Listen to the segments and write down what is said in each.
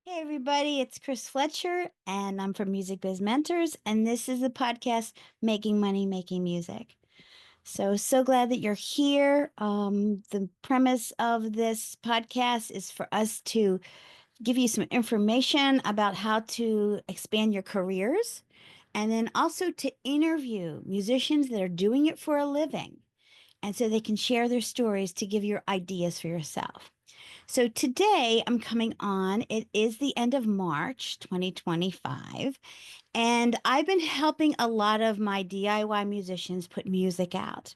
Hey everybody, it's Chris Fletcher and I'm from Music Biz Mentors and this is the podcast Making Money Making Music. So glad that you're here. The premise of this podcast is for us to give you some information about how to expand your careers and then also to interview musicians that are doing it for a living and so they can share their stories to give you ideas for yourself. So today I'm coming on. It is the end of March 2025, and I've been helping a lot of my DIY musicians put music out.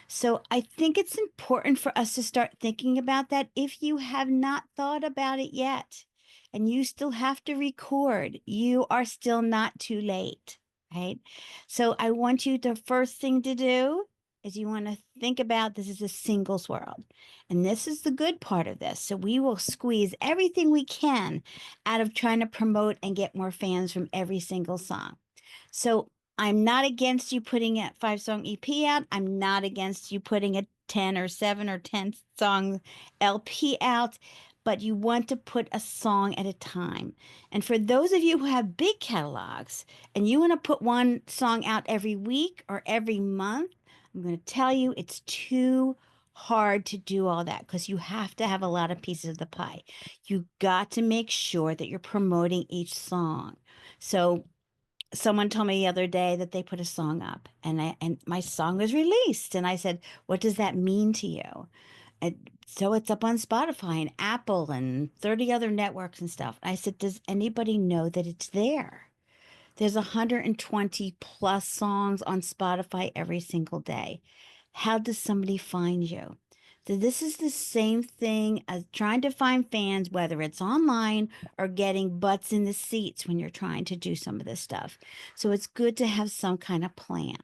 So I think it's important for us to start thinking about that if you have not thought about it yet and you still have to record, you are still not too late, right? So I want you, the first thing to do is you want to think about this is a singles world. And this is the good part of this. So we will squeeze everything we can out of trying to promote and get more fans from every single song. So I'm not against you putting a 5 song EP out. I'm not against you putting a 10 or 7 or 10 song LP out, but you want to put a song at a time. And for those of you who have big catalogs and you want to put one song out every week or every month, I'm going to tell you it's too hard to do all that because you have to have a lot of pieces of the pie. You got to make sure that you're promoting each song. So someone told me the other day that they put a song up and my song was released and I said, "What does that mean to you?" And so it's up on Spotify and Apple and 30 other networks and stuff. I said, "Does anybody know that it's there?" There's 120 plus songs on Spotify every single day. How does somebody find you? So this is the same thing as trying to find fans, whether it's online or getting butts in the seats when you're trying to do some of this stuff. So it's good to have some kind of plan,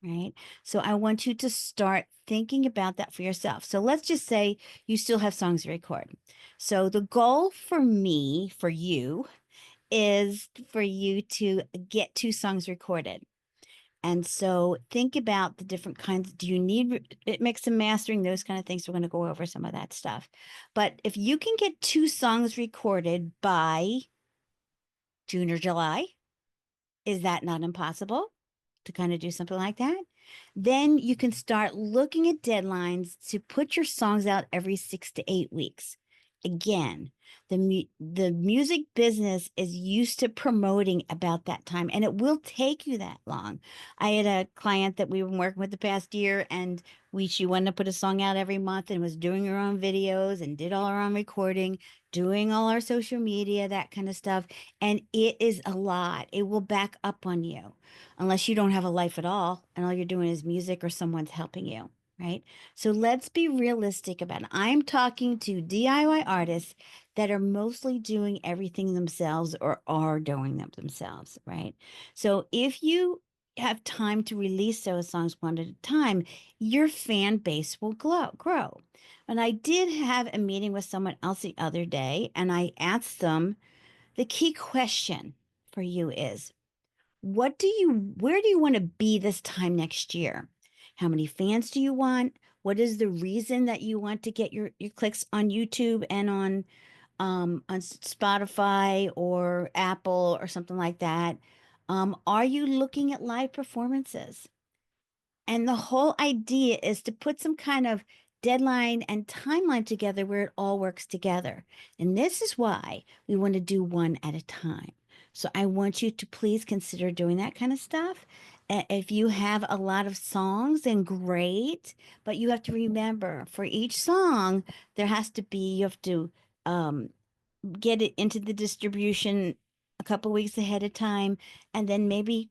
right? So I want you to start thinking about that for yourself. So let's just say you still have songs to record. So the goal for me, for you, is for you to get 2 songs recorded. And so think about the different kinds. Do you need mix and mastering, those kind of things? We're going to go over some of that stuff. But if you can get 2 songs recorded by June or July, is that not impossible to kind of do something like that? Then you can start looking at deadlines to put your songs out every 6 to 8 weeks. Again, the music business is used to promoting about that time, and it will take you that long. I had a client that we were working with the past year, and she wanted to put a song out every month and was doing her own videos and did all her own recording, doing all our social media, that kind of stuff. And it is a lot. It will back up on you unless you don't have a life at all and all you're doing is music or someone's helping you, right? So let's be realistic about it. I'm talking to DIY artists that are mostly doing everything themselves or are doing them themselves, right? So if you have time to release those songs one at a time, your fan base will grow. And I did have a meeting with someone else the other day, and I asked them the key question for you is where do you want to be this time next year? How many fans do you want? What is the reason that you want to get your clicks on YouTube and on Spotify or Apple or something like that? Are you looking at live performances? And the whole idea is to put some kind of deadline and timeline together where it all works together. And this is why we want to do one at a time. So I want you to please consider doing that kind of stuff. If you have a lot of songs, then great. But you have to remember for each song, there has to be, you have to um, get it into the distribution a couple weeks ahead of time. And then maybe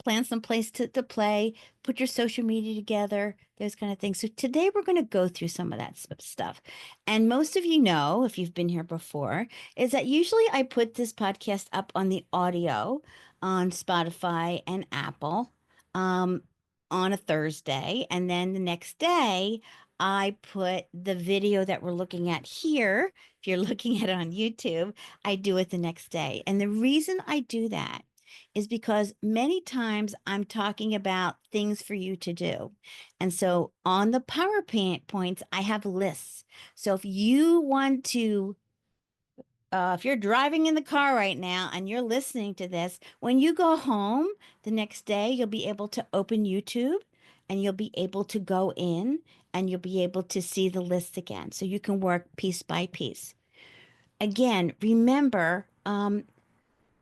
plan some place to play, put your social media together, those kind of things. So today we're going to go through some of that stuff. And most of you know, if you've been here before, is that usually I put this podcast up on the audio on Spotify and Apple um, on a Thursday. And then the next day, I put the video that we're looking at here. If you're looking at it on YouTube, I do it the next day. And the reason I do that is because many times I'm talking about things for you to do. And so on the PowerPoint points, I have lists. So if you want to if you're driving in the car right now and you're listening to this, when you go home the next day, you'll be able to open YouTube and you'll be able to go in and you'll be able to see the list again. So you can work piece by piece. Again, remember,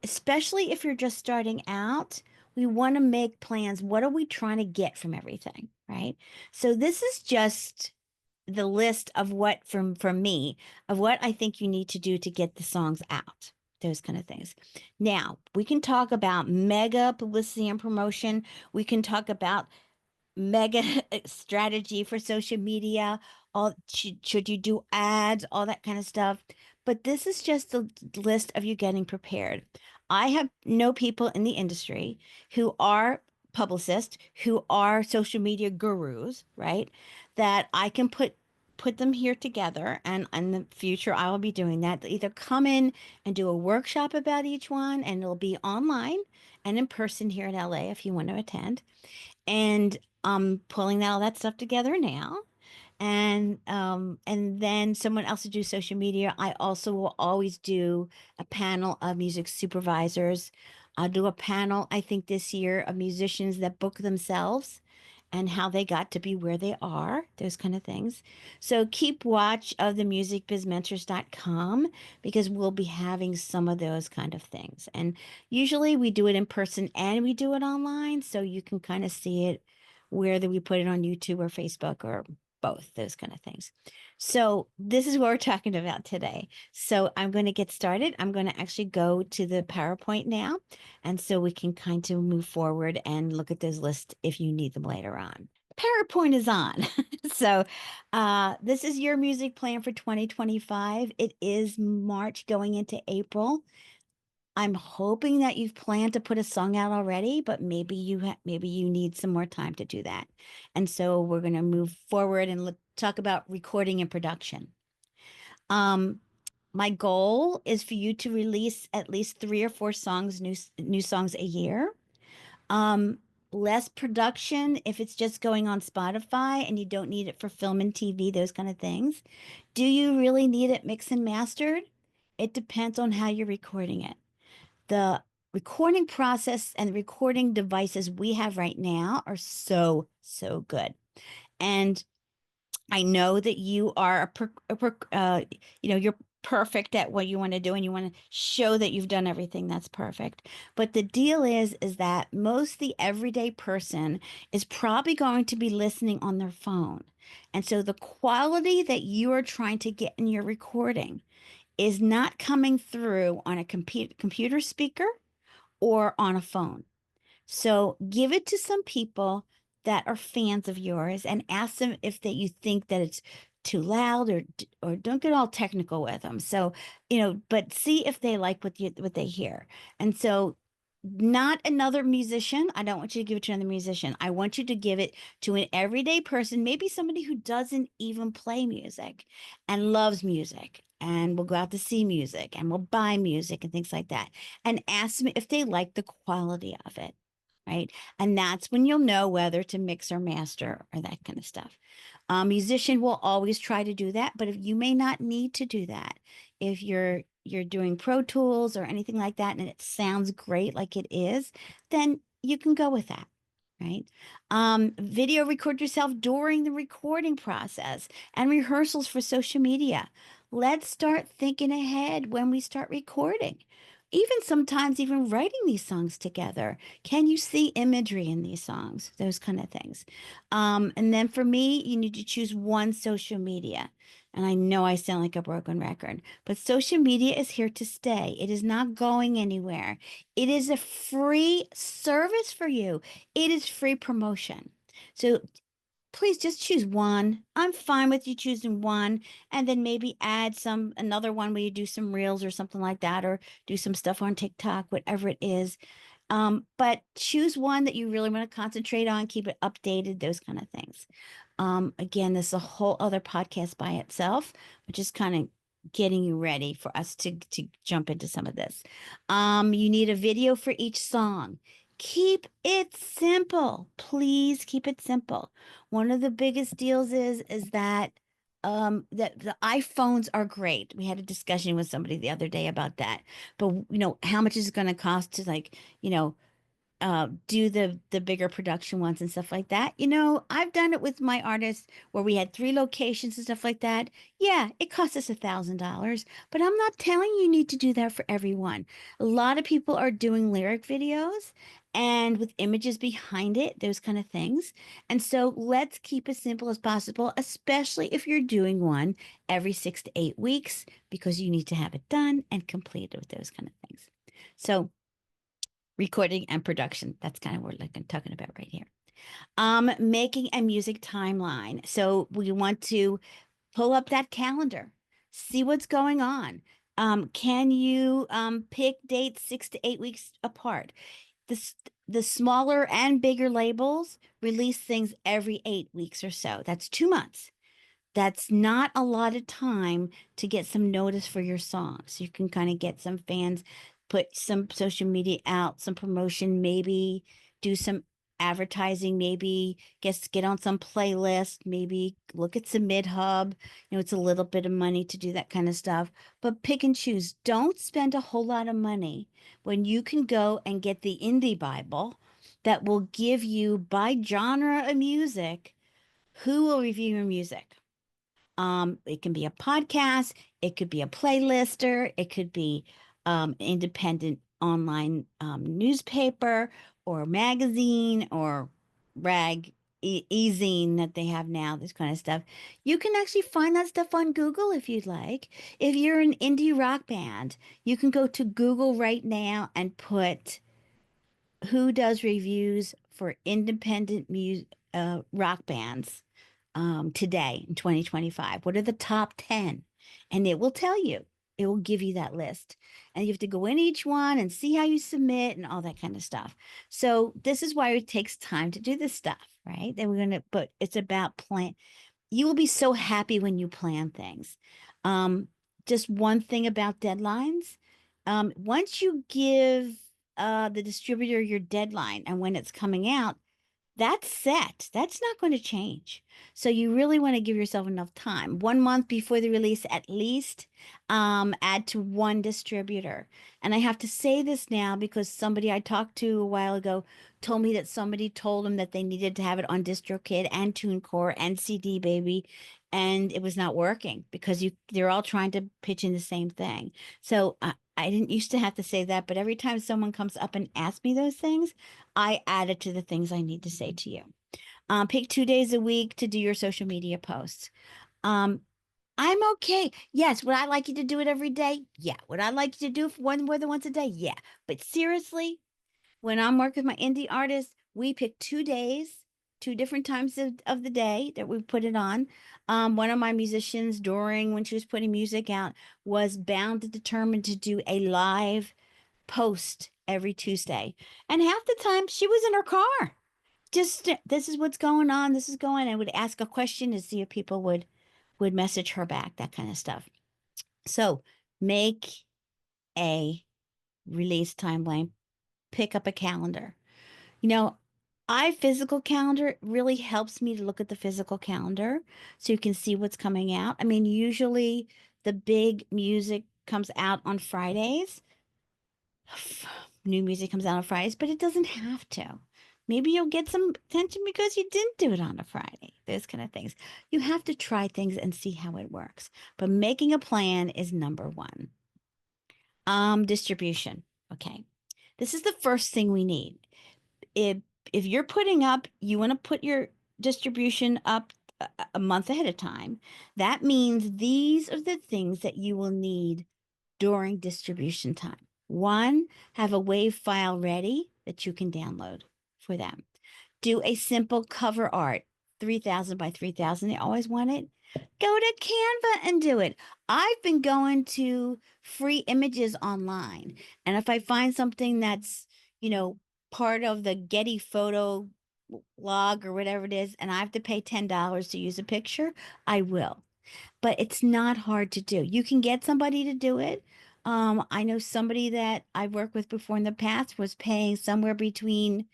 especially if you're just starting out, we want to make plans. What are we trying to get from everything, right? So this is just the list of what from me of what I think you need to do to get the songs out. Those kind of things. Now, we can talk about mega publicity and promotion. We can talk about mega strategy for social media. All should you do ads, all that kind of stuff. But this is just the list of you getting prepared. I have know people in the industry who are publicists, who are social media gurus, right? That I can put them here together, and in the future I will be doing that. They'll either come in and do a workshop about each one, and it'll be online and in person here in LA if you want to attend. And I'm pulling all that stuff together now. And then someone else to do social media. I also will always do a panel of music supervisors. I'll do a panel, I think this year, of musicians that book themselves and how they got to be where they are, those kind of things. So keep watch of the musicbizmentors.com because we'll be having some of those kind of things. And usually we do it in person and we do it online, so you can kind of see it whether we put it on YouTube or Facebook or both, those kind of things. So this is what we're talking about today. So I'm going to get started. I'm going to actually go to the PowerPoint now. And so we can kind of move forward and look at those lists if you need them later on. PowerPoint is on. So this is your music plan for 2025. It is March going into April. I'm hoping that you've planned to put a song out already, but maybe maybe you need some more time to do that. And so we're going to move forward and talk about recording and production. My goal is for you to release at least 3 or 4 songs, new songs a year. Um, Less production if it's just going on Spotify and you don't need it for film and TV, those kind of things. Do you really need it mixed and mastered? It depends on how you're recording it. The recording process and the recording devices we have right now are so, so good. And I know that you are you're perfect at what you want to do and you want to show that you've done everything that's perfect. But the deal is that most the everyday person is probably going to be listening on their phone. And so the quality that you are trying to get in your recording is not coming through on a computer speaker or on a phone. So give it to some people that are fans of yours and ask them if that you think that it's too loud or don't get all technical with them. So, but see if they like what they hear. And so not another musician. I don't want you to give it to another musician. I want you to give it to an everyday person, maybe somebody who doesn't even play music and loves music and will go out to see music and will buy music and things like that. And ask them if they like the quality of it, right? And that's when you'll know whether to mix or master or that kind of stuff. A musician will always try to do that, but if you may not need to do that, if you're doing Pro Tools or anything like that, and it sounds great like it is, then you can go with that. Right. Video record yourself during the recording process and rehearsals for social media. Let's start thinking ahead when we start recording. Even sometimes, even writing these songs together. Can you see imagery in these songs? Those kind of things. And then for me, you need to choose one social media. And I know I sound like a broken record, but social media is here to stay. It is not going anywhere. It is a free service for you. It is free promotion. So please just choose one. I'm fine with you choosing one and then maybe add another one where you do some reels or something like that, or do some stuff on TikTok, whatever it is. But choose one that you really want to concentrate on, keep it updated, those kind of things. Again, this is a whole other podcast by itself, but just kind of getting you ready for us to jump into some of this. You need a video for each song. Keep it simple. Please keep it simple. One of the biggest deals is that that the iPhones are great. We had a discussion with somebody the other day about that. But how much is it going to cost to, like, do the bigger production ones and stuff like that. I've done it with my artists where we had 3 locations and stuff like that. Yeah, it cost us $1,000, but I'm not telling you need to do that for everyone. A lot of people are doing lyric videos and with images behind it, those kind of things. And so let's keep as simple as possible, especially if you're doing one every 6 to 8 weeks, because you need to have it done and completed with those kind of things. So recording and production. That's kind of what we're talking about right here. Making a music timeline. So we want to pull up that calendar, see what's going on. Can you pick dates 6 to 8 weeks apart? The smaller and bigger labels release things every 8 weeks or so. That's 2 months. That's not a lot of time to get some notice for your song. So you can kind of get some fans, put some social media out, some promotion, maybe do some advertising, maybe get on some playlist, maybe look at Submit Hub. It's a little bit of money to do that kind of stuff, but pick and choose. Don't spend a whole lot of money when you can go and get the Indie Bible that will give you by genre of music who will review your music. It can be a podcast, it could be a playlister, it could be independent online newspaper or magazine or rag e-zine that they have now, this kind of stuff. You can actually find that stuff on Google if you'd like. If you're an indie rock band, you can go to Google right now and put who does reviews for independent rock bands today in 2025. What are the top 10? And it will tell you, it will give you that list. And you have to go in each one and see how you submit and all that kind of stuff. So this is why it takes time to do this stuff, right? Then but it's about plan. You will be so happy when you plan things. Um, just one thing about deadlines. Once you give the distributor your deadline and when it's coming out, that's set. That's not going to change. So you really want to give yourself enough time. 1 month before the release, at least, add to one distributor. And I have to say this now because somebody I talked to a while ago told me that somebody told them that they needed to have it on DistroKid and TuneCore and CD Baby, and it was not working because they're all trying to pitch in the same thing. So I didn't used to have to say that, but every time someone comes up and asks me those things, I add it to the things I need to say to you. Pick 2 days a week to do your social media posts. Um, I'm okay. Yes. Would I like you to do it every day? Yeah. Would I like you to do it one more than once a day? Yeah. But seriously, when I'm working with my indie artists, we pick 2 days, 2 different times of the day that we put it on. One of my musicians, during when she was putting music out, was bound and determined to do a live post every Tuesday. And half the time she was in her car. Just this is what's going on. This is going. I would ask a question to see if people would message her back, that kind of stuff. So make a release timeline, pick up a calendar. You know, physical calendar really helps me to look at the physical calendar so you can see what's coming out. I mean, usually the big music comes out on Fridays. New music comes out on Fridays, but it doesn't have to. Maybe you'll get some attention because you didn't do it on a Friday. Those kind of things. You have to try things and see how it works. But making a plan is number one. Distribution. Okay. This is the first thing we need. If if you're putting up, you want to put your distribution up a month ahead of time. That means these are the things that you will need during distribution time. One, have a WAV file ready that you can download for them. Do a simple cover art, 3,000 by 3,000. They always want it. Go to Canva and do it. I've been going to free images online. And if I find something that's, part of the Getty photo log or whatever it is, and I have to pay $10 to use a picture, I will. But it's not hard to do. You can get somebody to do it. I know somebody that I've worked with before in the past was paying somewhere between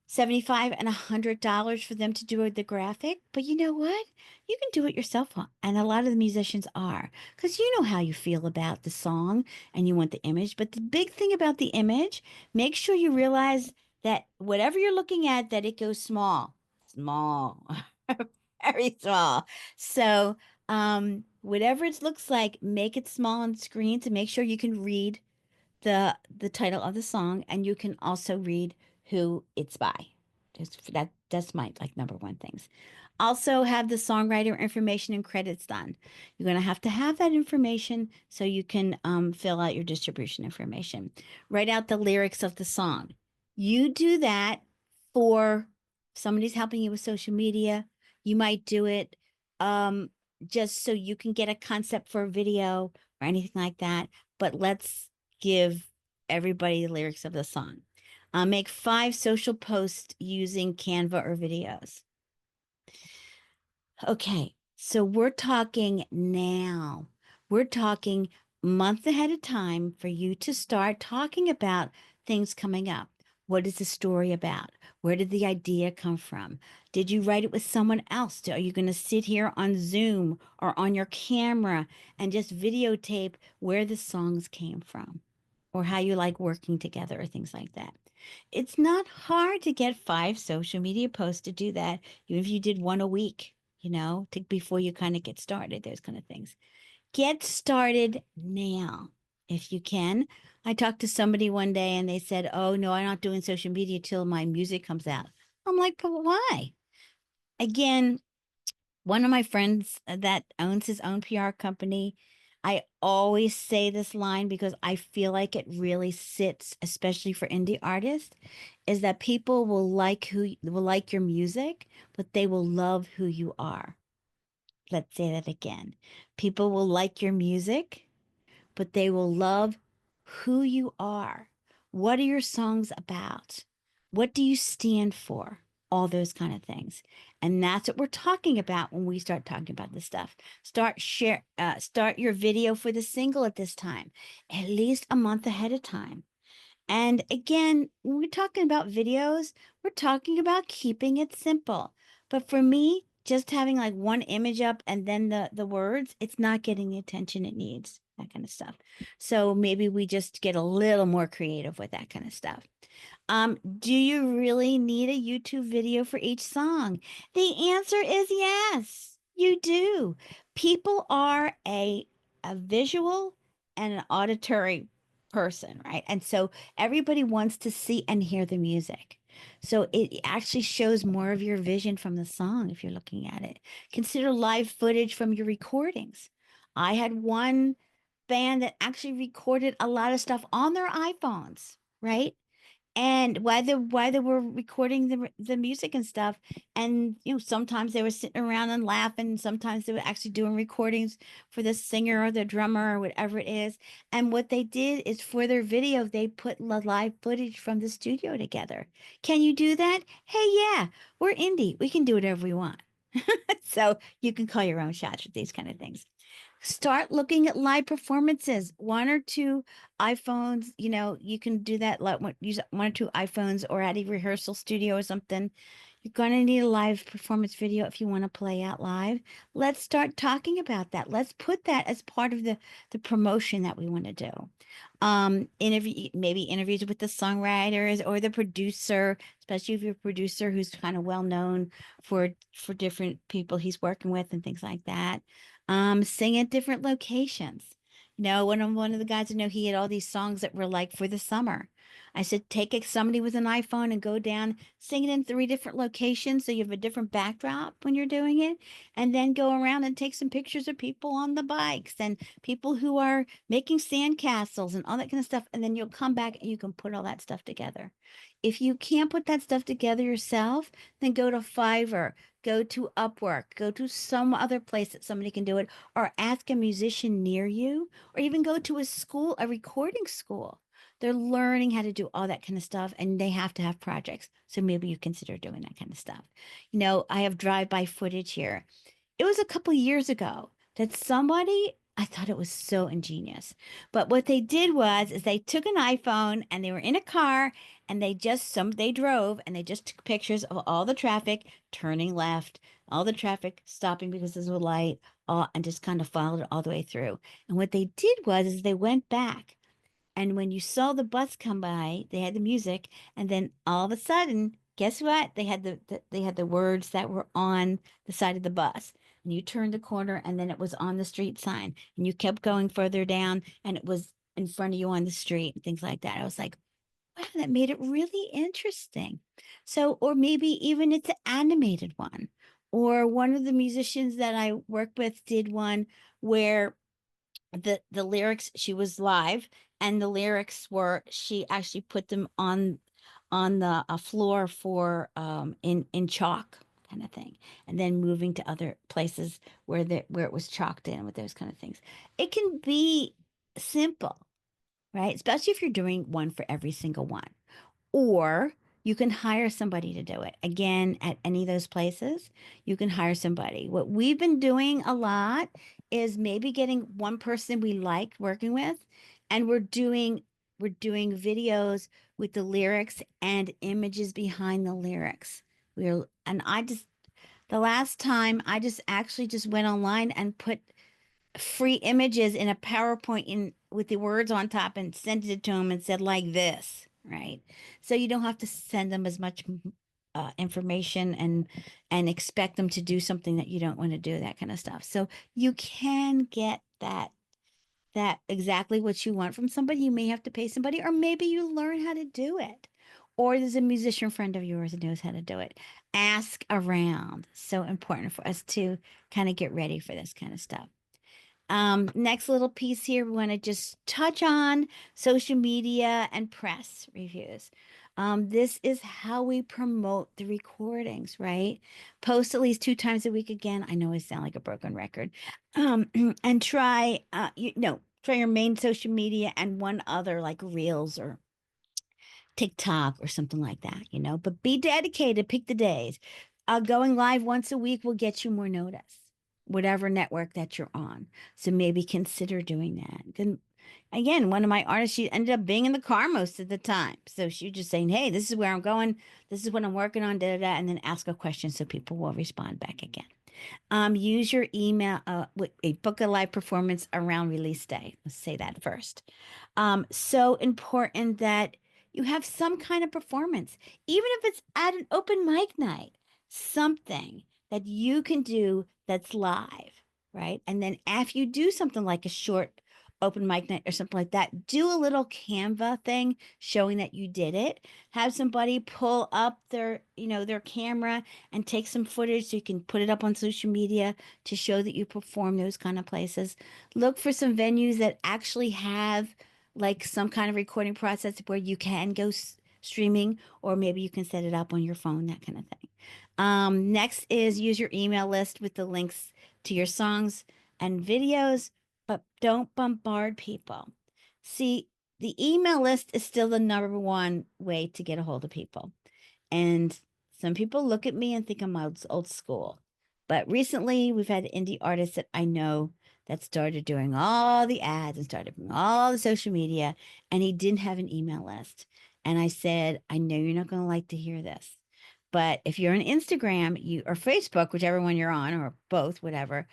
75 and $100 for them to do the graphic. But you know what? You can do it yourself. And a lot of the musicians are, because you know how you feel about the song and you want the image. But the big thing about the image, make sure you realize that whatever you're looking at, that it goes small, small, very small. So, whatever it looks like, make it small on the screen to make sure you can read the title of the song, and you can also read who it's by. Just that's my like number one things. Also have the songwriter information and credits done. You're going to have that information so you can fill out your distribution information. Write out the lyrics of the song. You do that for somebody's helping you with social media. You might do it um, just so you can get a concept for a video or anything like that. But let's give everybody the lyrics of the song. Make 5 social posts using Canva or videos. Okay, so we're talking now. We're talking month ahead of time for you to start talking about things coming up. What is the story about? Where did the idea come from? Did you write it with someone else? Are you going to sit here on Zoom or on your camera and just videotape where the songs came from or how you like working together or things like that? It's not hard to get 5 social media posts to do that, even if you did one a week, before you kind of get started, those kind of things. Get started now if you can. I talked to somebody one day and they said, "Oh, no, I'm not doing social media till my music comes out." I'm like, "But why?" Again, one of my friends that owns his own PR company, I always say this line because I feel like it really sits, especially for indie artists, is that people will like your music, but they will love who you are. Let's say that again. People will like your music, but they will love who you are. What are your songs about? What do you stand for? All those kind of things. And that's what we're talking about when we start talking about this stuff. Start your video for the single at this time, at least a month ahead of time. And again, when we're talking about videos, we're talking about keeping it simple. But for me, just having like one image up and then the words, it's not getting the attention it needs, that kind of stuff. So maybe we just get a little more creative with that kind of stuff. Do you really need a YouTube video for each song? The answer is yes, you do. People are a visual and an auditory person, right? And so everybody wants to see and hear the music. So it actually shows more of your vision from the song if you're looking at it. Consider live footage from your recordings. I had one band that actually recorded a lot of stuff on their iPhones, right? And while they were recording the music and stuff, and sometimes they were sitting around and laughing, sometimes they were actually doing recordings for the singer or the drummer or whatever it is. And what they did is for their video they put live footage from the studio together. Can you do that? Hey, yeah, we're indie, we can do whatever we want. So you can call your own shots with these kind of things. Start looking at live performances. 1 or 2 iPhones, you can do that. Use 1 or 2 iPhones or at a rehearsal studio or something. You're going to need a live performance video if you want to play out live. Let's start talking about that. Let's put that as part of the promotion that we want to do. Maybe interviews with the songwriters or the producer, especially if you're a producer who's kind of well known for different people he's working with and things like that. Sing at different locations. One of the guys I know, he had all these songs that were like for the summer. I said, somebody with an iPhone and go down, sing it in 3 different locations so you have a different backdrop when you're doing it, and then go around and take some pictures of people on the bikes and people who are making sandcastles and all that kind of stuff. And then you'll come back and you can put all that stuff together. If you can't put that stuff together yourself, then go to Fiverr, go to Upwork, go to some other place that somebody can do it, or ask a musician near you, or even go to a school, a recording school. They're learning how to do all that kind of stuff, and they have to have projects. So maybe you consider doing that kind of stuff. I have drive-by footage here. It was a couple years ago that somebody I thought it was so ingenious. But what they did was is they took an iPhone and they were in a car and they drove and they just took pictures of all the traffic turning left, all the traffic stopping because there's a light, all, and just kind of followed it all the way through. And what they did was is they went back, and when you saw the bus come by, they had the music, and then all of a sudden, guess what? They had they had the words that were on the side of the bus. And you turned the corner, and then it was on the street sign. And you kept going further down, and it was in front of you on the street and things like that. I was like, wow, that made it really interesting. So, or maybe even it's an animated one. Or one of the musicians that I work with did one where the lyrics, she was live, and the lyrics were, she actually put them on the floor for in chalk kind of thing, and then moving to other places where it was chalked in with those kind of things. It can be simple, right? Especially if you're doing one for every single one, or you can hire somebody to do it. Again, at any of those places, you can hire somebody. What we've been doing a lot is maybe getting one person we like working with, and we're doing videos with the lyrics and images behind the lyrics. We're and I just the last time I just actually just went online and put free images in a PowerPoint in with the words on top and sent it to them and said like this, right? So you don't have to send them as much information and expect them to do something that you don't want to do, that kind of stuff. So you can get that exactly what you want from somebody. You may have to pay somebody, or maybe you learn how to do it. Or there's a musician friend of yours that knows how to do it. Ask around. So important for us to kind of get ready for this kind of stuff. Next little piece here, we want to just touch on social media and press reviews. This is how we promote the recordings, right? Post at least 2 times a week. Again, I know I sound like a broken record. Um, and try your main social media and one other like Reels or TikTok or something like that. But be dedicated, pick the days. Going live once a week will get you more notice, whatever network that you're on. So maybe consider doing that. Then again, one of my artists, she ended up being in the car most of the time. So she was just saying, hey, this is where I'm going. This is what I'm working on, da da da, and then ask a question so people will respond back again. Use your email, book a live performance around release day. Let's say that first. So important that you have some kind of performance, even if it's at an open mic night, something that you can do that's live, right? And then after you do something like a short open mic night or something like that, do a little Canva thing showing that you did it. Have somebody pull up their camera and take some footage so you can put it up on social media to show that you perform those kind of places. Look for some venues that actually have like some kind of recording process where you can go streaming, or maybe you can set it up on your phone, that kind of thing. Next is use your email list with the links to your songs and videos, but don't bombard people. See, the email list is still the number one way to get a hold of people. And some people look at me and think I'm old school. But recently, we've had indie artists that I know that started doing all the ads and started doing all the social media, and he didn't have an email list. And I said, I know you're not going to like to hear this, but if you're on Instagram, you or Facebook, whichever one you're on, or both, whatever,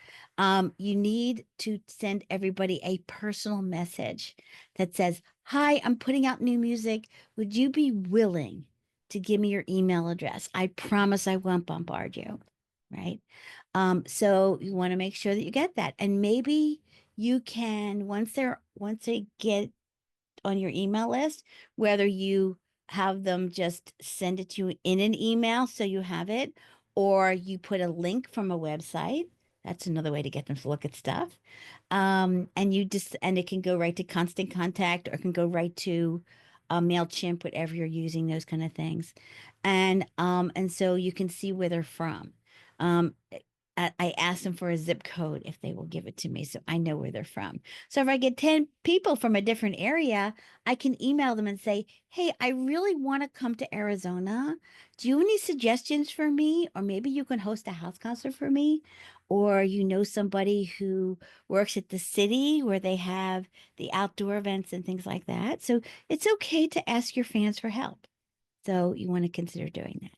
you need to send everybody a personal message that says, "Hi, I'm putting out new music. Would you be willing to give me your email address? I promise I won't bombard you." Right? So you want to make sure that you get that, and maybe you can once they get on your email list, whether you have them just send it to you in an email so you have it, or you put a link from a website. That's another way to get them to look at stuff. And it can go right to Constant Contact, or it can go right to MailChimp, whatever you're using, those kind of things. And so you can see where they're from. Um, I asked them for a zip code if they will give it to me so I know where they're from. So if I get 10 people from a different area, I can email them and say, hey, I really want to come to Arizona. Do you have any suggestions for me? Or maybe you can host a house concert for me. or you know somebody who works at the city where they have the outdoor events and things like that. So it's okay to ask your fans for help. So you want to consider doing that.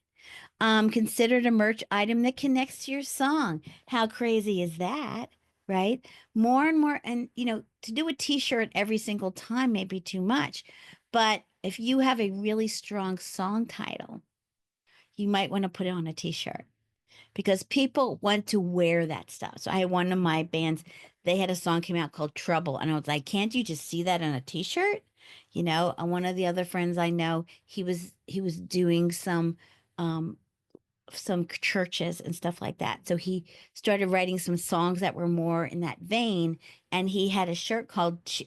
Consider a merch item that connects to your song. How crazy is that? Right? More and more, and to do a t-shirt every single time may be too much. But if you have a really strong song title, you might want to put it on a t-shirt because people want to wear that stuff. So I had one of my bands, they had a song came out called Trouble, and I was like, can't you just see that on a t-shirt? And one of the other friends I know, he was doing some churches and stuff like that. So he started writing some songs that were more in that vein, and he had a shirt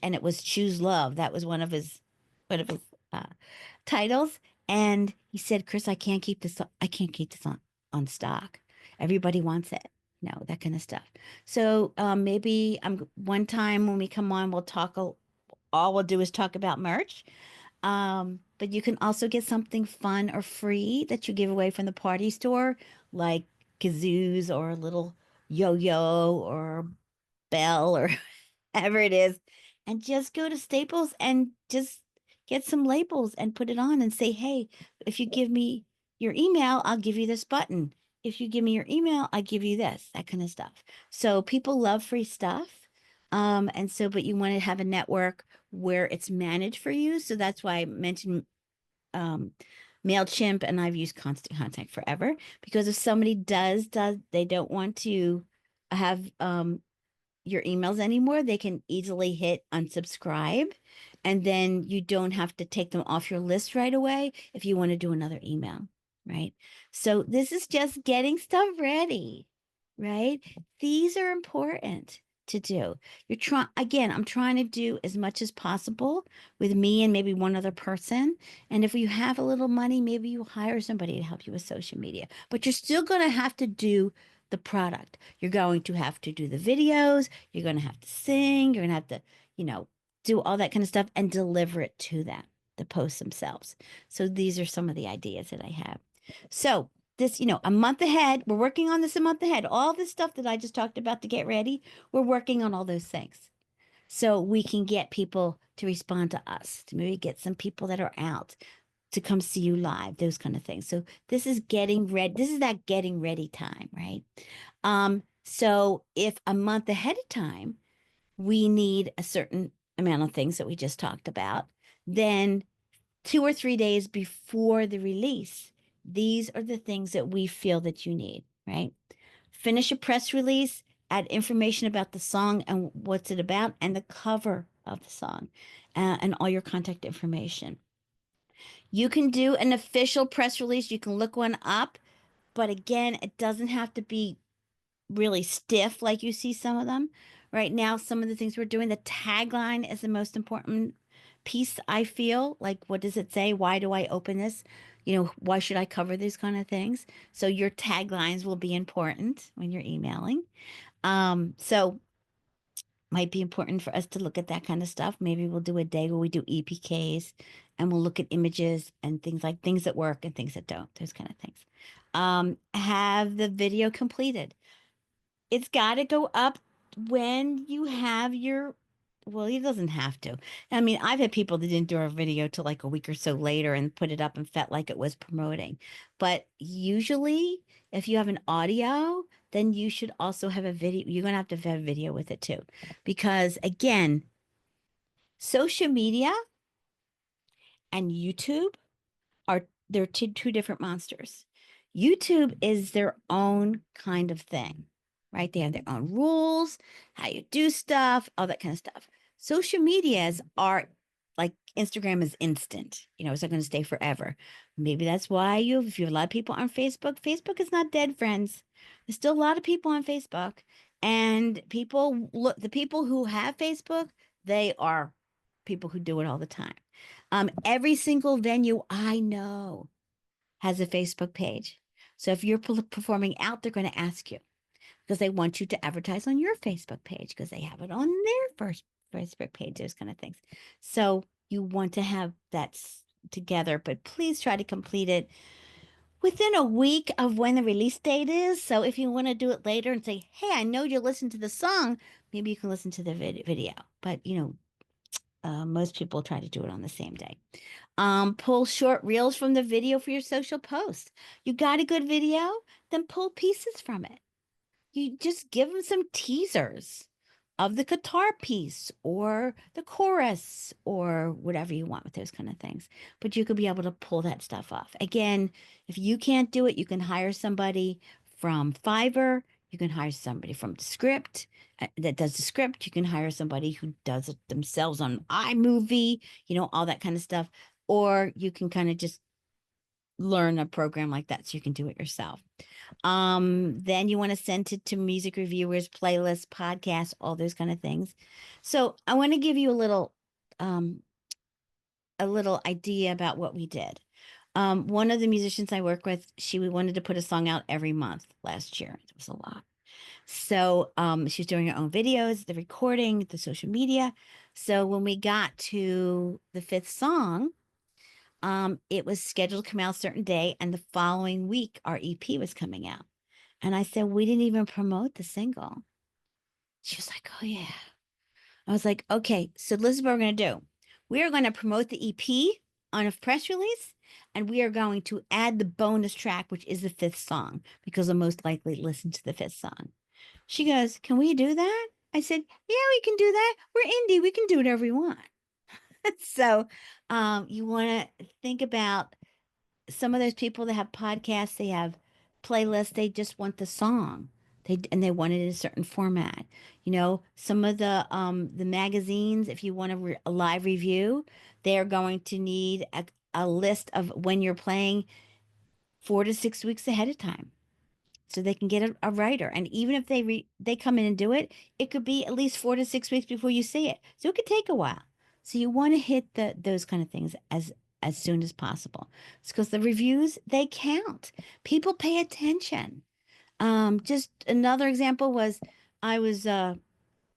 and it was Choose Love. That was one of his uh, titles. And he said, Chris, I can't keep this on stock. Everybody wants it. No, that kind of stuff. So maybe one time when we come on, all we'll do is talk about merch. But you can also get something fun or free that you give away from the party store, like kazoos or a little yo-yo or bell or whatever it is. And just go to Staples and just get some labels and put it on and say, hey, if you give me your email, I'll give you this button. If you give me your email, I give you this, that kind of stuff. So people love free stuff. But you want to have a network where it's managed for you. So that's why I mentioned um, MailChimp, and I've used Constant Contact forever because if somebody does they don't want to have your emails anymore, they can easily hit unsubscribe, and then you don't have to take them off your list right away if you want to do another email, right? So this is just getting stuff ready, right? These are important to do. I'm trying to do as much as possible with me and maybe one other person. And if you have a little money, maybe you hire somebody to help you with social media, but you're still going to have to do the product. You're going to have to do the videos. You're going to have to sing. You're going to have to, do all that kind of stuff and deliver it to them, the posts themselves. So these are some of the ideas that I have. So this, a month ahead, we're working on this a month ahead. All this stuff that I just talked about to get ready, we're working on all those things. So we can get people to respond to us, to maybe get some people that are out to come see you live, those kind of things. So this is getting ready. This is that getting ready time, right? So if a month ahead of time, we need a certain amount of things that we just talked about, then 2 or 3 days before the release, these are the things that we feel that you need, right? Finish a press release, add information about the song and what's it about, and the cover of the song, and all your contact information. You can do an official press release. You can look one up, but again, it doesn't have to be really stiff like you see some of them. Right now, some of the things we're doing, the tagline is the most important piece, I feel. Like, what does it say? Why do I open this? Why should I cover these kind of things? So your taglines will be important when you're emailing. So might be important for us to look at that kind of stuff. Maybe we'll do a day where we do EPKs and we'll look at images and things that work and things that don't, those kind of things. Have the video completed. It's got to go up when you have well, it doesn't have to. I mean, I've had people that didn't do our video till like a week or so later and put it up and felt like it was promoting. But usually, if you have an audio, then you should also have a video. You're going to have a video with it too. Because again, social media and YouTube they're two different monsters. YouTube is their own kind of thing, right? They have their own rules, how you do stuff, all that kind of stuff. Social medias are like Instagram is instant, it's not going to stay forever. Maybe that's why if you have a lot of people on Facebook, Facebook is not dead, friends. There's still a lot of people on Facebook, and the people who have Facebook, they are people who do it all the time. Every single venue I know has a Facebook page. So if you're performing out, they're going to ask you because they want you to advertise on your Facebook page because they have it on their first Facebook page, those kind of things. So you want to have that together, but please try to complete it within a week of when the release date is. So if you want to do it later and say, hey, I know you listen to the song, maybe you can listen to the video. But, most people try to do it on the same day. Pull short reels from the video for your social post. You got a good video, then pull pieces from it. You just give them some teasers of the guitar piece or the chorus or whatever you want with those kind of things. But you could be able to pull that stuff off. Again, if you can't do it, you can hire somebody from Fiverr. You can hire somebody from Script that does the script. You can hire somebody who does it themselves on iMovie, all that kind of stuff. Or you can kind of just learn a program like that so you can do it yourself. Then you want to send it to music reviewers, playlists, podcasts, all those kind of things. So I want to give you um, a little idea about what we did. One of the musicians I work with, she wanted to put a song out every month last year. It was a lot. So she was doing her own videos, the recording, the social media. So when we got to the fifth song, it was scheduled to come out a certain day, and the following week our EP was coming out. And I said, we didn't even promote the single. She was like, oh, yeah. I was like, okay, so this is what we're going to do. We are going to promote the EP on a press release, and we are going to add the bonus track, which is the fifth song, because they'll most likely listen to the fifth song. She goes, can we do that? I said, yeah, we can do that. We're indie. We can do whatever we want. So you want to think about some of those people that have podcasts, they have playlists, they just want the song. They want it in a certain format. Some of the magazines, if you want a live review, they're going to need a list of when you're playing 4 to 6 weeks ahead of time so they can get a writer. And even if they come in and do it, it could be at least 4 to 6 weeks before you see it. So it could take a while. So you want to hit those kind of things as soon as possible. It's because the reviews, they count. People pay attention. Just another example was I was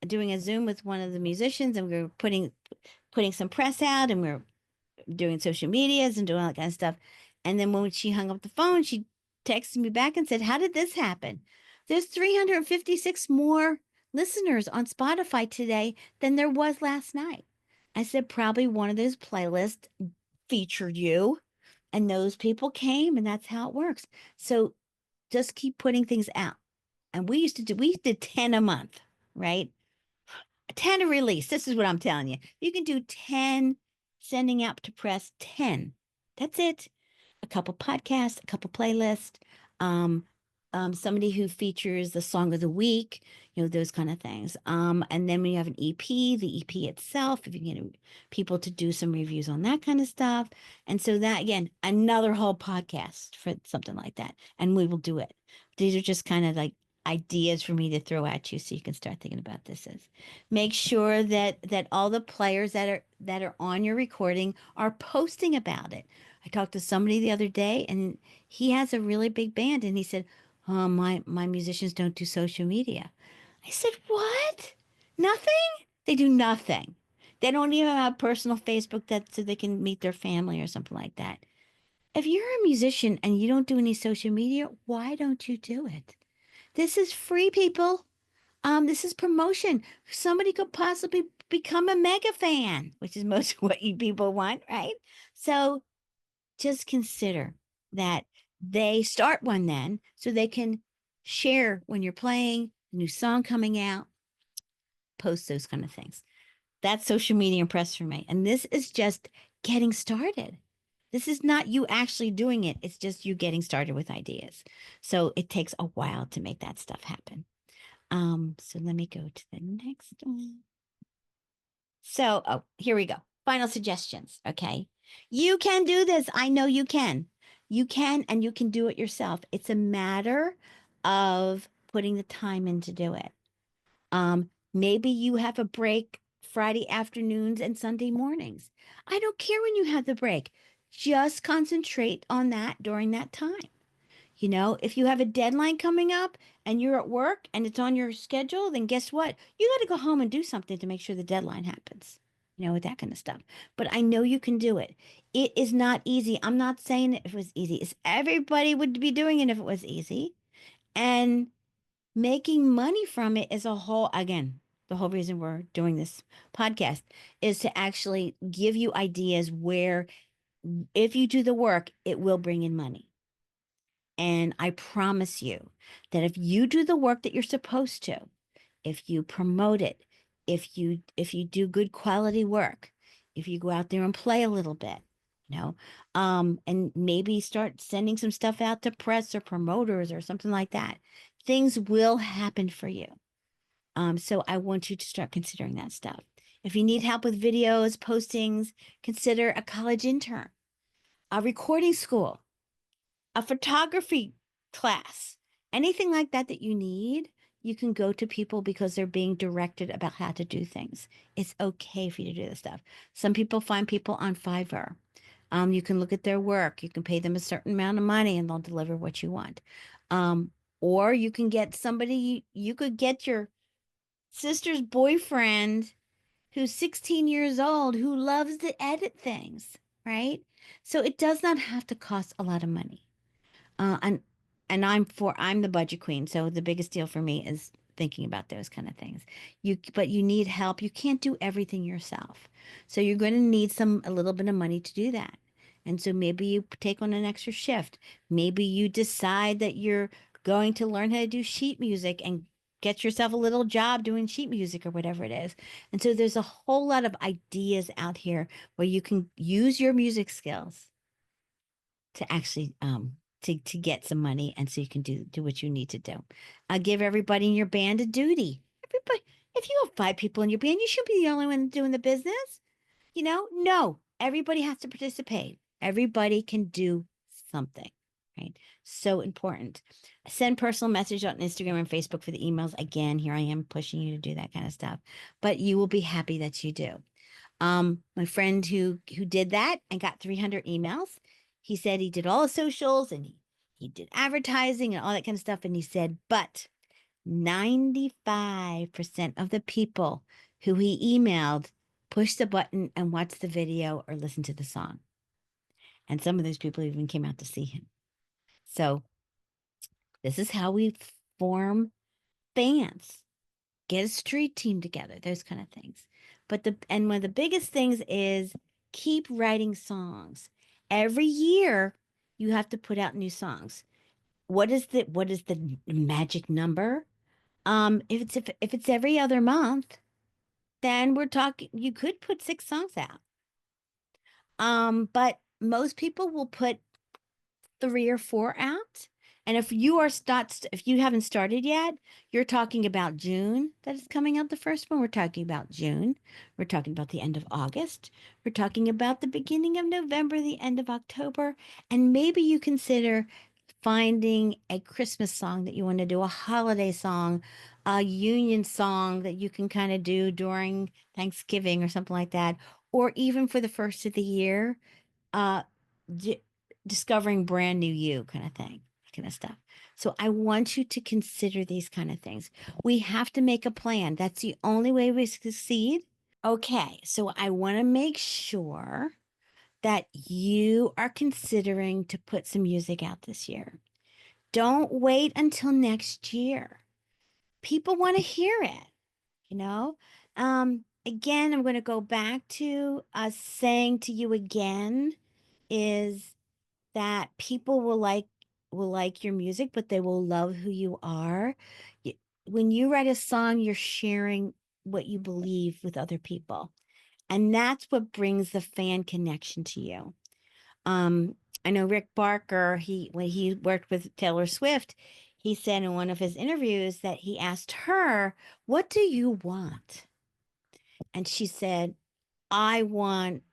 doing a Zoom with one of the musicians, and we were putting some press out, and we were doing social medias and doing all that kind of stuff. And then when she hung up the phone, she texted me back and said, how did this happen? There's 356 more listeners on Spotify today than there was last night. I said, probably one of those playlists featured you, and those people came, and that's how it works. So just keep putting things out. And we did 10 a month, right? 10 a release. This is what I'm telling you. You can do 10 sending out to press, 10. That's it. A couple podcasts, a couple playlists, um, somebody who features the song of the week, those kind of things. And then when you have an EP, the EP itself, if you can get people to do some reviews on that kind of stuff. And so that, again, another whole podcast for something like that. And we will do it. These are just kind of like ideas for me to throw at you so you can start thinking about this. Make sure that all the players that are on your recording are posting about it. I talked to somebody the other day, and he has a really big band, and he said, oh, my musicians don't do social media. I said, what? Nothing? They do nothing. They don't even have personal Facebook that so they can meet their family or something like that. If you're a musician and you don't do any social media, why don't you do it? This is free, people. This is promotion. Somebody could possibly become a mega fan, which is most of what you people want, right? So just consider that they start one then so they can share when you're playing, a new song coming out, post those kind of things. That's social media and press for me. And this is just getting started. This is not you actually doing it. It's just you getting started with ideas. So it takes a while to make that stuff happen. So let me go to the next one. So, here we go. Final suggestions. Okay. You can do this. I know you can. You can, and you can do it yourself. It's a matter of putting the time in to do it. Maybe you have a break Friday afternoons and Sunday mornings. I don't care when you have the break. Just concentrate on that during that time. If you have a deadline coming up and you're at work and it's on your schedule, then guess what? You got to go home and do something to make sure the deadline happens. with that kind of stuff. But I know you can do it. It is not easy. I'm not saying that if it was easy, everybody would be doing it if it was easy. And making money from it is a whole, again, the whole reason we're doing this podcast is to actually give you ideas where if you do the work, it will bring in money. And I promise you that if you do the work that you're supposed to, if you promote it, if you do good quality work, if you go out there and play a little bit, and maybe start sending some stuff out to press or promoters or something like that, things will happen for you. So I want you to start considering that stuff. If you need help with videos, postings, consider a college intern, a recording school, a photography class, anything like that that you need, you can go to people because they're being directed about how to do things. It's okay for you to do this stuff. Some people find people on Fiverr. You can look at their work. You can pay them a certain amount of money and they'll deliver what you want. Um, or you can get somebody, you could get your sister's boyfriend who's 16 years old who loves to edit things, right? So it does not have to cost a lot of money. And I'm the budget queen, so the biggest deal for me is thinking about those kind of things. But you need help. You can't do everything yourself. So you're going to need a little bit of money to do that. And so maybe you take on an extra shift. Maybe you decide that you're going to learn how to do sheet music and get yourself a little job doing sheet music or whatever it is. And so there's a whole lot of ideas out here where you can use your music skills to actually to get some money and so you can do what you need to do. Give everybody in your band a duty. Everybody, if you have 5 people in your band, you should be the only one doing the business. No, everybody has to participate. Everybody can do something, right? So important. Send personal message on Instagram and Facebook for the emails. Again, here I am pushing you to do that kind of stuff, but you will be happy that you do. My friend who did that and got 300 emails, he said he did all the socials and he did advertising and all that kind of stuff. And he said, but 95% of the people who he emailed pushed the button and watched the video or listened to the song. And some of those people even came out to see him. So this is how we form bands. Get a street team together, those kind of things. And one of the biggest things is keep writing songs. Every year you have to put out new songs. What is the magic number? If it's every other month, then we're talking you could put 6 songs out. But most people will put 3 or 4 out. And if you haven't started yet, you're talking about June that is coming out the first one. We're talking about June. We're talking about the end of August. We're talking about the beginning of November, the end of October. And maybe you consider finding a Christmas song that you want to do, a holiday song, a union song that you can kind of do during Thanksgiving or something like that, or even for the first of the year. Uh, di Discovering brand new you kind of thing, kind of stuff. So I want you to consider these kind of things. We have to make a plan. That's the only way we succeed. Okay, so I want to make sure that you are considering to put some music out this year. Don't wait until next year. People want to hear it, you know? Again, I'm going to go back to us saying to you again is that people will like your music, but they will love who you are. When you write a song, you're sharing what you believe with other people. And that's what brings the fan connection to you. Um, I know Rick Barker, when he worked with Taylor Swift, he said in one of his interviews that he asked her, "What do you want?" And she said, "I want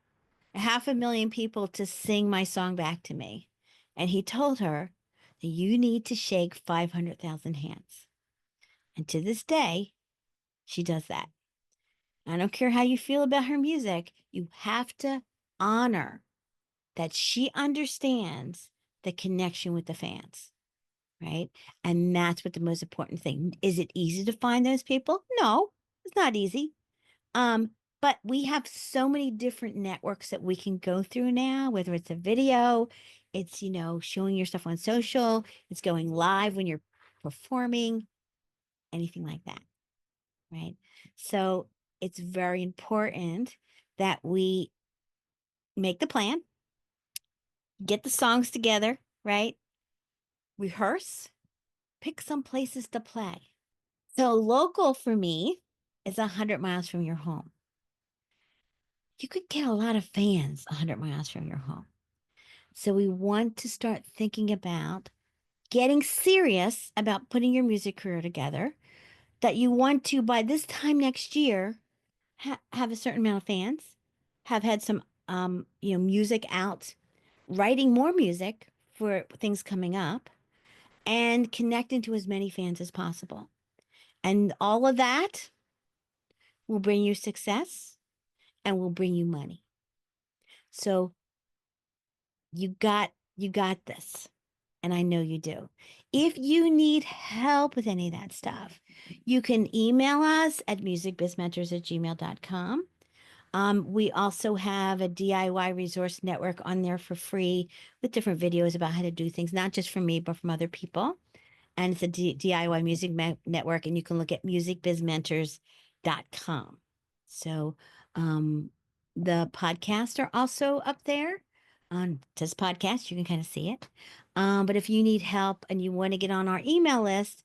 500,000 people to sing my song back to me." And he told her that you need to shake 500,000 hands. And to this day, she does that. I don't care how you feel about her music, you have to honor that she understands the connection with the fans, right? And that's what the most important thing. Is it easy to find those people? No, it's not easy. But we have so many different networks that we can go through now, whether it's a video, it's, showing your stuff on social, it's going live when you're performing, anything like that, right? So it's very important that we make the plan, get the songs together, right? Rehearse, pick some places to play. So local for me is 100 miles from your home. You could get a lot of fans 100 miles from your home. So we want to start thinking about getting serious about putting your music career together, that you want to, by this time next year, have a certain amount of fans, have had some, music out, writing more music for things coming up, and connecting to as many fans as possible. And all of that will bring you success and will bring you money. So you got this. And I know you do. If you need help with any of that stuff, you can email us at musicbizmentors@gmail.com. We also have a DIY resource network on there for free with different videos about how to do things, not just from me, but from other people. And it's a DIY music network, and you can look at musicbizmentors.com. So the podcasts are also up there on this podcast. You can kind of see it. But if you need help and you want to get on our email list,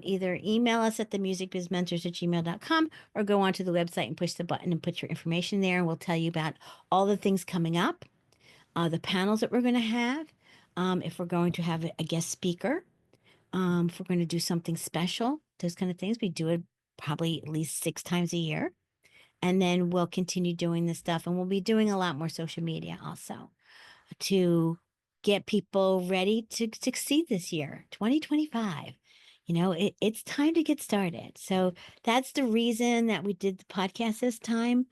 either email us at the musicbizmentors@gmail.com or go onto the website and push the button and put your information there, and we'll tell you about all the things coming up, the panels that we're going to have, if we're going to have a guest speaker, if we're going to do something special, those kind of things. We do it probably at least 6 times a year. And then we'll continue doing this stuff. And we'll be doing a lot more social media also to get people ready to succeed this year, 2025. It's time to get started. So that's the reason that we did the podcast this time.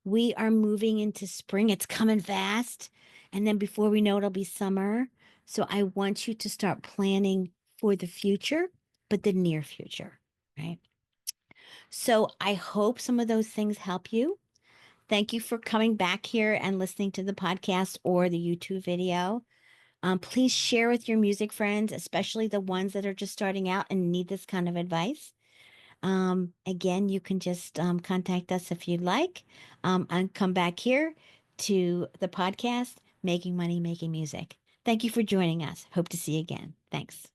We are moving into spring. It's coming fast. And then before we know it, it'll be summer. So I want you to start planning for the future, but the near future, right? So I hope some of those things help you. Thank you for coming back here and listening to the podcast or the YouTube video. Please share with your music friends, especially the ones that are just starting out and need this kind of advice. Again, you can just contact us if you'd like, and come back here to the podcast, Making Money, Making Music. Thank you for joining us. Hope to see you again. Thanks.